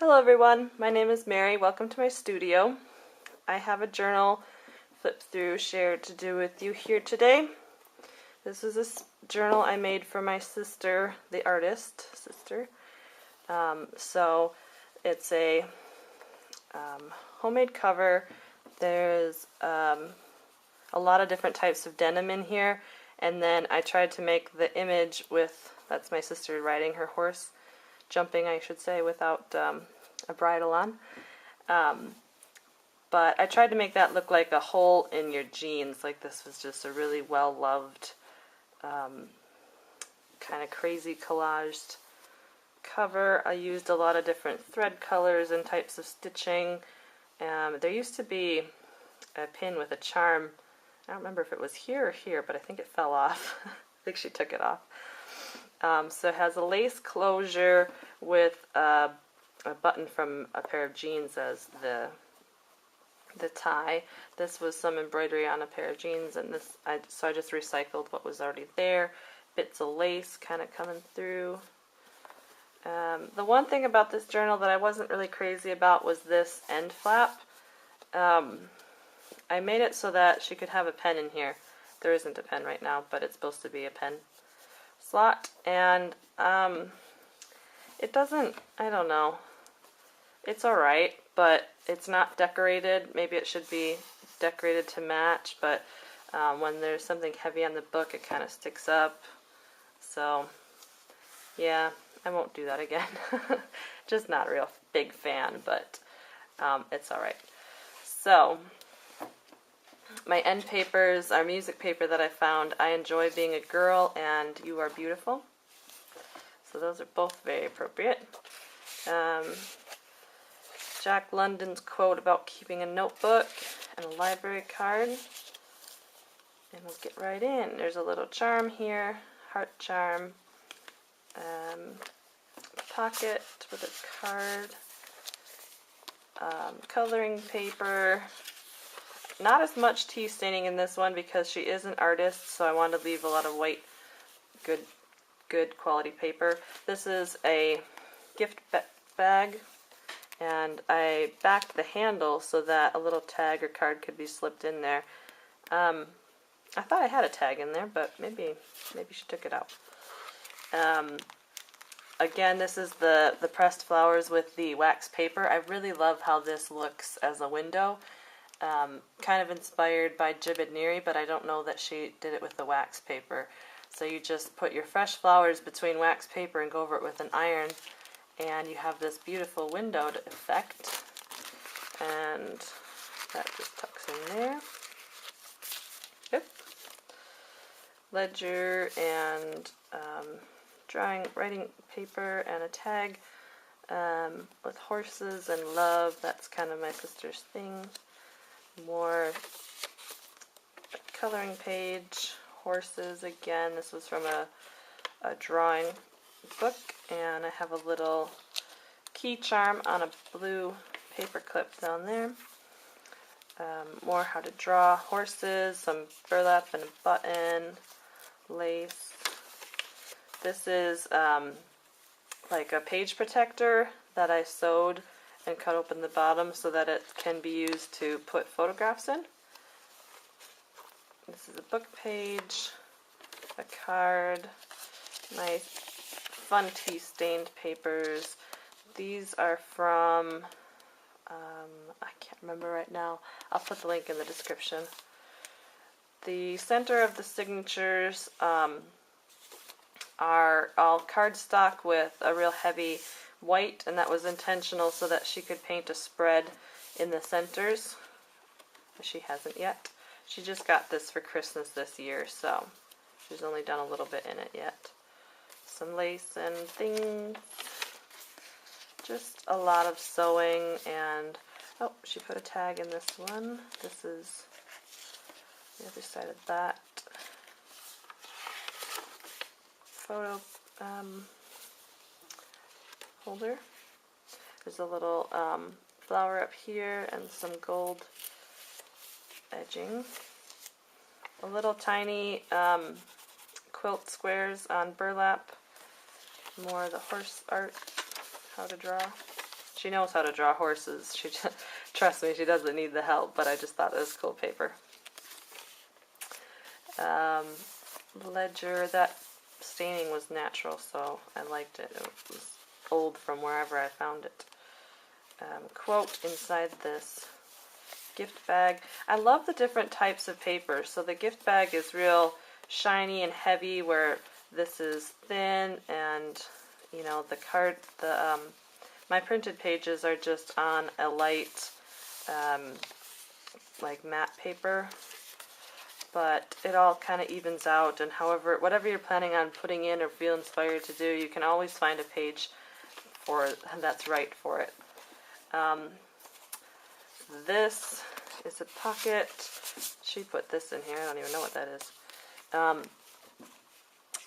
Hello everyone, my name is Mary. Welcome to my studio. I have a journal flip through shared to do with you here today. This is a journal I made for my sister, the artist sister. So it's a homemade cover. There's a lot of different types of denim in here, and then I tried to make the image with, that's my sister riding her horse, jumping I should say, without a bridle on. But I tried to make that look like a hole in your jeans, like this was just a really well-loved, kind of crazy collaged cover. I used a lot of different thread colors and types of stitching. There used to be a pin with a charm. I don't remember if it was here or here, but I think it fell off. I think she took it off. So it has a lace closure with a button from a pair of jeans as the tie. This was some embroidery on a pair of jeans, and so I just recycled what was already there. Bits of lace kind of coming through. The one thing about this journal that I wasn't really crazy about was this end flap. I made it so that she could have a pen in here. There isn't a pen right now, but it's supposed to be a pen slot, and it doesn't, I don't know, it's alright, but it's not decorated. Maybe it should be decorated to match, but when there's something heavy on the book it kind of sticks up, so yeah, I won't do that again. Just not a real big fan, but it's alright. So my end papers are music paper that I found. I Enjoy Being a Girl and You Are Beautiful. So those are both very appropriate. Jack London's quote about keeping a notebook and a library card. And we'll get right in. There's a little charm here, heart charm, pocket with a card, coloring paper. Not as much tea staining in this one because she is an artist, so I wanted to leave a lot of white, good quality paper. This is a gift bag, and I backed the handle so that a little tag or card could be slipped in there. I thought I had a tag in there, but maybe she took it out. Again, this is the pressed flowers with the wax paper. I really love how this looks as a window. Kind of inspired by Jibid Neary, but I don't know that she did it with the wax paper. So you just put your fresh flowers between wax paper and go over it with an iron, and you have this beautiful windowed effect. And that just tucks in there. Yep. Ledger and writing paper and a tag with horses and love. That's kind of my sister's thing. More coloring page, horses again. This was from a drawing book, and I have a little key charm on a blue paper clip down there. More how to draw horses, some burlap and a button, lace. This is like a page protector that I sewed and cut open the bottom so that it can be used to put photographs in. This is a book page, a card, nice fun tea stained papers. These are from, I can't remember right now. I'll put the link in the description. The center of the signatures are all cardstock with a real heavy white, and that was intentional so that she could paint a spread in the centers. She hasn't yet. She just got this for Christmas this year, so she's only done a little bit in it yet. Some lace and things. Just a lot of sewing, and oh, she put a tag in this one. This is the other side of that. Photo holder. There's a little flower up here and some gold edging. A little tiny quilt squares on burlap. More of the horse art, how to draw. She knows how to draw horses. She just, trust me, she doesn't need the help, but I just thought it was cool paper. Ledger, that staining was natural, so I liked it. It was old from wherever I found it. Quote inside this gift bag. I love the different types of paper. So the gift bag is real shiny and heavy, where this is thin, and you know, the card, my printed pages are just on a light, like matte paper, but it all kind of evens out, and however, whatever you're planning on putting in or feel inspired to do, you can always find a page that's right for it. This is a pocket. She put this in here. I don't even know what that is.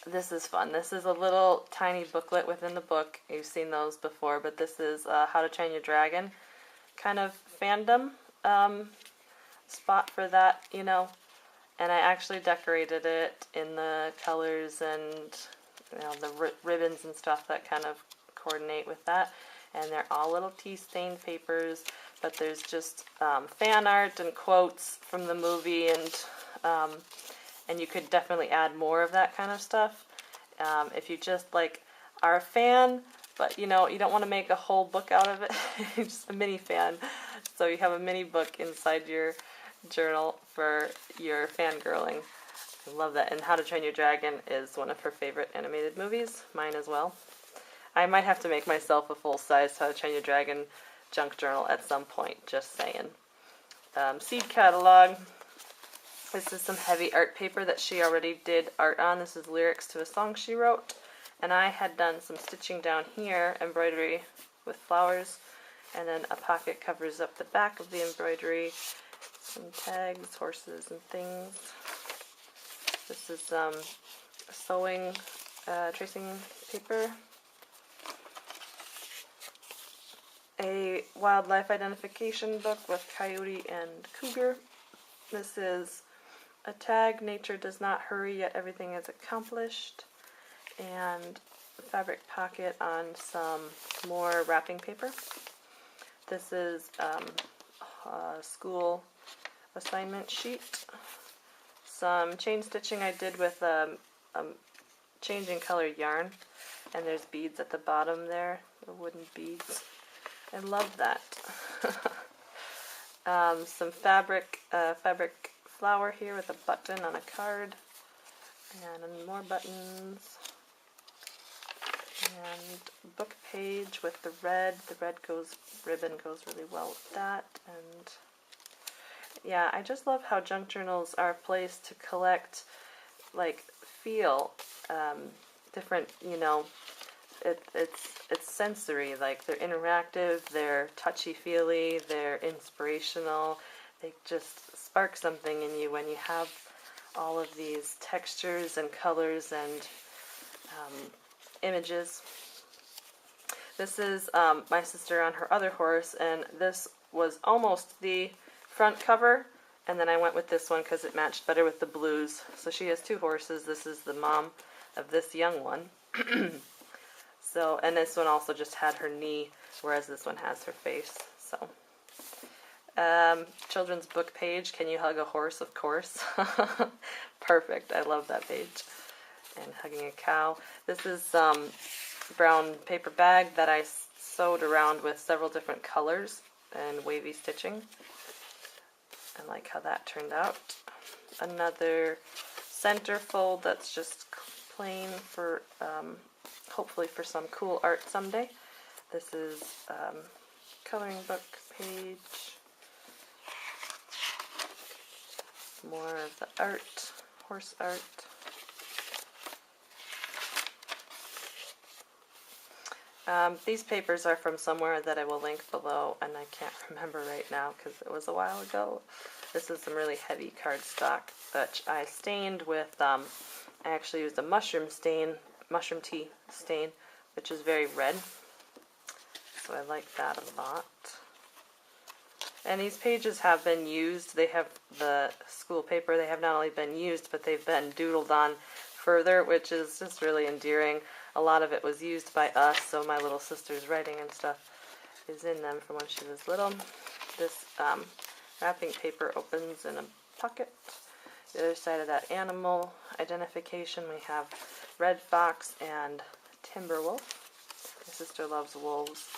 This is fun. This is a little tiny booklet within the book. You've seen those before, but this is How to Train Your Dragon kind of fandom spot for that, you know. And I actually decorated it in the colors and, you know, the ribbons and stuff that kind of coordinate with that. And they're all little tea-stained papers, but there's just fan art and quotes from the movie, and you could definitely add more of that kind of stuff if you just like are a fan, but you know, you don't want to make a whole book out of it. Just a mini fan, so you have a mini book inside your journal for your fangirling. I love that. And How to Train Your Dragon is one of her favorite animated movies, mine as well. I might have to make myself a full-size How to Train Your Dragon junk journal at some point, just saying. Seed catalog. This is some heavy art paper that she already did art on. This is lyrics to a song she wrote. And I had done some stitching down here, embroidery with flowers. And then a pocket covers up the back of the embroidery. Some tags, horses, and things. This is sewing, tracing paper. A wildlife identification book with coyote and cougar. This is a tag, Nature Does Not Hurry, Yet Everything Is Accomplished. And a fabric pocket on some more wrapping paper. This is a school assignment sheet. Some chain stitching I did with changing color yarn. And there's beads at the bottom there, the wooden beads. I love that. Some fabric flower here with a button on a card, and more buttons, and book page with the red. The red ribbon goes really well with that. And yeah, I just love how junk journals are a place to collect, like, feel different, you know. It's sensory, like they're interactive, they're touchy-feely, they're inspirational. They just spark something in you when you have all of these textures and colors and images. This is my sister on her other horse, and this was almost the front cover, and then I went with this one because it matched better with the blues. So she has two horses. This is the mom of this young one. So, and this one also just had her knee, whereas this one has her face. So, children's book page. Can you hug a horse? Of course. Perfect. I love that page. And hugging a cow. This is brown paper bag that I sewed around with several different colors and wavy stitching. I like how that turned out. Another centerfold that's just plain for hopefully for some cool art someday. This is coloring book page. More of the art, horse art. These papers are from somewhere that I will link below, and I can't remember right now because it was a while ago. This is some really heavy cardstock that I stained with, I actually used a mushroom tea stain, which is very red. So I like that a lot. And these pages have been used. They have the school paper. They have not only been used, but they've been doodled on further, which is just really endearing. A lot of it was used by us, so my little sister's writing and stuff. is in them from when she was little. This wrapping paper opens in a pocket. The other side of that, animal identification, we have red fox and timber wolf. My sister loves wolves.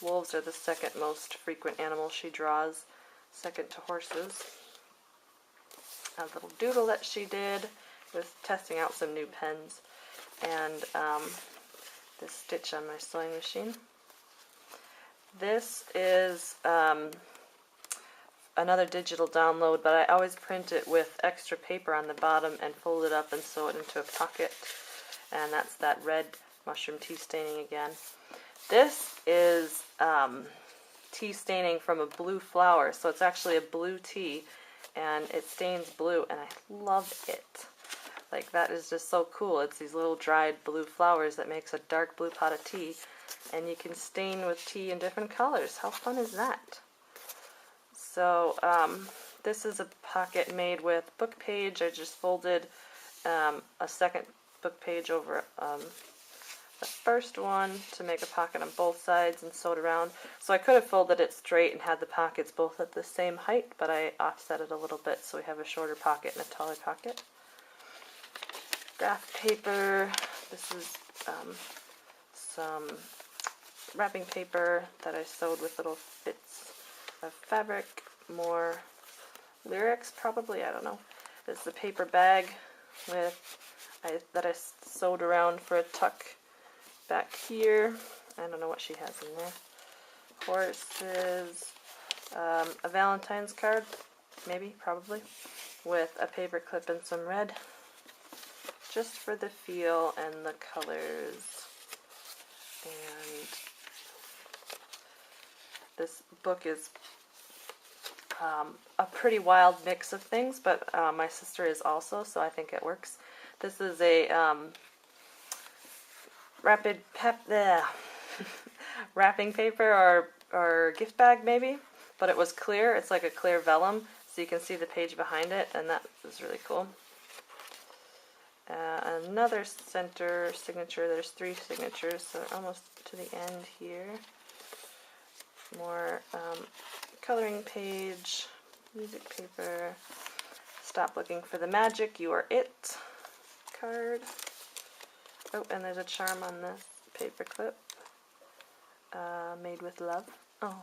Wolves are the second most frequent animal she draws, second to horses. A little doodle that she did with testing out some new pens, and this stitch on my sewing machine. This is another digital download, but I always print it with extra paper on the bottom and fold it up and sew it into a pocket, and that's that red mushroom tea staining again. This is tea staining from a blue flower, so it's actually a blue tea, and it stains blue, and I love it. Like, that is just so cool. It's these little dried blue flowers that makes a dark blue pot of tea, and you can stain with tea in different colors. How fun is that? So this is a pocket made with book page. I just folded a second book page over the first one to make a pocket on both sides and sewed around. So I could have folded it straight and had the pockets both at the same height, but I offset it a little bit so we have a shorter pocket and a taller pocket. Graph paper. This is some wrapping paper that I sewed with little bits of fabric. More lyrics, probably, I don't know. This is a paper bag that I sewed around for a tuck back here. I don't know what she has in there. Horses, a Valentine's card, maybe, probably, with a paper clip and some red, just for the feel and the colors. And this book is a pretty wild mix of things, but my sister is also, so I think it works. This is a wrapping paper or gift bag maybe, but it was clear. It's like a clear vellum, so you can see the page behind it, and that is really cool. Another center signature. There's 3 signatures, so we're almost to the end here. More coloring page, music paper, stop looking for the magic, you are it card. Oh, and there's a charm on this paper clip, made with love. Aww.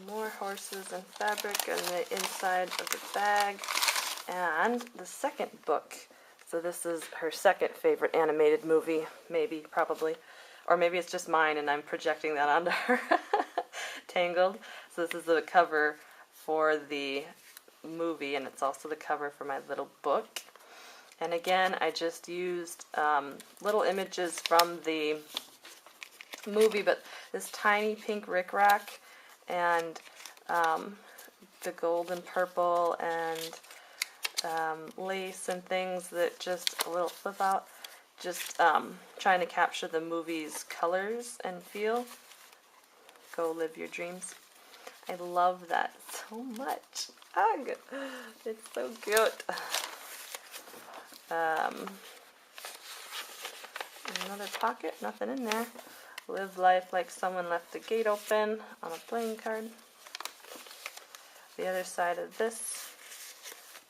More horses and fabric on the inside of the bag. And the second book. So this is her second favorite animated movie, maybe, probably. Or maybe it's just mine and I'm projecting that onto her. Tangled. So this is the cover for the movie, and it's also the cover for my little book. And again, I just used little images from the movie, but this tiny pink rickrack and the gold and purple and lace and things that just a little flip out. Just trying to capture the movie's colors and feel. Go live your dreams. I love that so much. Ugh, it's so cute. Another pocket, nothing in there. Live life like someone left the gate open on a playing card. The other side of this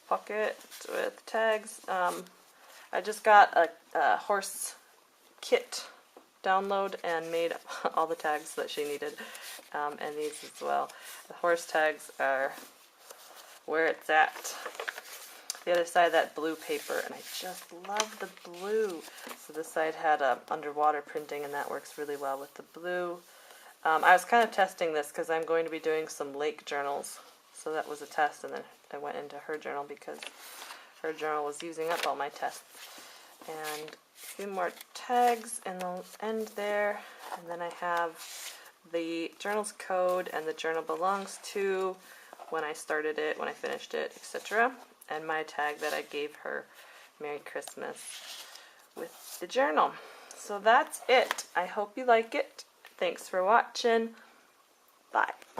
pocket with tags. I just got a horse kit download and made all the tags that she needed, and these as well. The horse tags are where it's at. The other side, that blue paper, and I just love the blue. So this side had underwater printing, and that works really well with the blue. I was kind of testing this because I'm going to be doing some lake journals, so that was a test, and then I went into her journal because her journal was using up all my tests. And a few more tags in the end there, and then I have the journal's code and the journal belongs to, when I started it, when I finished it, etc. And my tag that I gave her, Merry Christmas, with the journal. So that's it. I hope you like it. Thanks for watching. Bye.